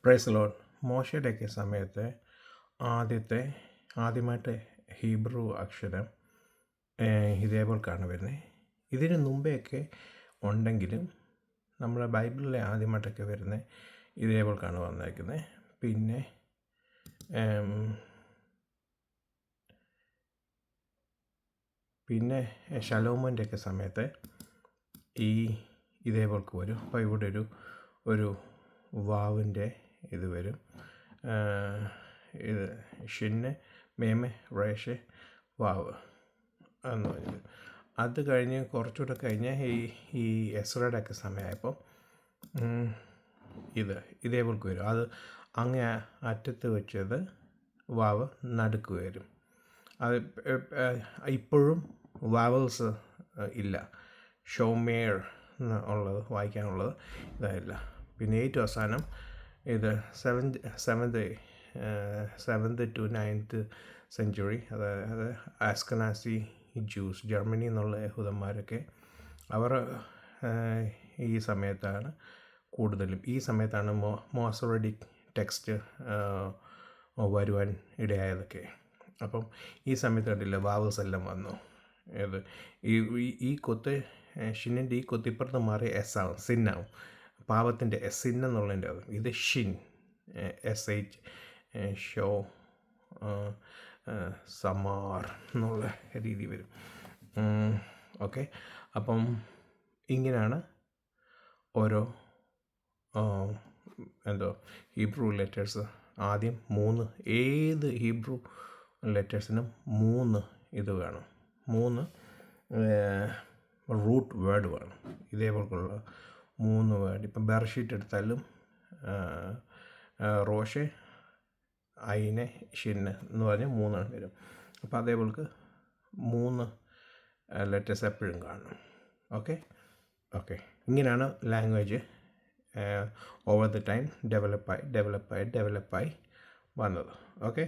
Praise Lord. മോശയുടെയൊക്കെ സമയത്ത് ആദ്യമായിട്ട് Hebrew അക്ഷരം ഇതേപോലെയാണ് വരുന്നത്. ഇതിന് മുമ്പെയൊക്കെ ഉണ്ടെങ്കിലും നമ്മുടെ ബൈബിളിലെ ആദ്യമായിട്ടൊക്കെ വരുന്നത് ഇതേപോലെയാണ് വന്നേക്കുന്നത്. പിന്നെ ശലോമോൻ്റെയൊക്കെ സമയത്ത് ഇതേപോലെക്ക് വരും. അപ്പോൾ ഇവിടെ ഒരു വാവിൻ്റെ ഇത് വരും. ഇത് ഷിന്ന് മേമെ റേഷ് വാവ് എന്ന് പറഞ്ഞത്. അത് കഴിഞ്ഞ് കുറച്ചുകൂടെ കഴിഞ്ഞ് ഈ എസ്രയുടെ ഒക്കെ സമയമായപ്പോൾ ഇതേപോലെക്ക് വരും. അത് അങ്ങേ അറ്റത്ത് വെച്ചത് വാവ് നടുക്ക് വരും. അത് ഇപ്പോഴും വാവൽസ് ഇല്ല. ഷോമേർ ഉള്ളത് വായിക്കാനുള്ളത് ഇതായില്ല. പിന്നെ ഏറ്റവും അവസാനം ഇത് സെവൻത് ടു 9th സെഞ്ച്വറി, അതായത് ആസ്കനാസി ജ്യൂസ്, ജർമ്മനി എന്നുള്ള യഹൂദന്മാരൊക്കെ അവർ ഈ സമയത്താണ് കൂടുതലും മോസറഡിക് ടെക്സ്റ്റ് വരുവാൻ ഇടയായതൊക്കെ. അപ്പം ഈ സമയത്ത് കണ്ടില്ല വാവൽസ് എല്ലാം വന്നു. ഈ കൊത്ത് ഷിന്നിൻ്റെ ഈ കൊത്ത് ഇപ്പുറത്ത് മാറി എസ് ആവും, സിന്നാവും. പാപത്തിൻ്റെ സിൻ എന്നുള്ളതിൻ്റെ അത്. ഇത് ഷിൻ SH ഷോ സമാർ എന്നുള്ള രീതി വരും. ഓക്കെ, അപ്പം ഇങ്ങനെയാണ് ഓരോ ഹീബ്രു ലെറ്റേഴ്സ്. ആദ്യം 3, ഏത് ഹീബ്രു ലെറ്റേഴ്സിനും 3 ഇത് വേണം, 3 റൂട്ട് വേർഡ് വേണം. ഇതേപോലുള്ള 3 വേർഡ്. ഇപ്പം ബെർഷീറ്റ് എടുത്താലും റോഷെ, ഐനെ, ഷിന്ന് എന്ന് പറഞ്ഞ് 3 വരും. അപ്പോൾ അതേപോലെക്ക് 3 ലെറ്റേഴ്സ് എപ്പോഴും കാണണം. ഓക്കെ, ഇങ്ങനെയാണ് ലാംഗ്വേജ് ഓവർ ദ ടൈം ഡെവലപ്പായി വന്നത്. ഓക്കെ.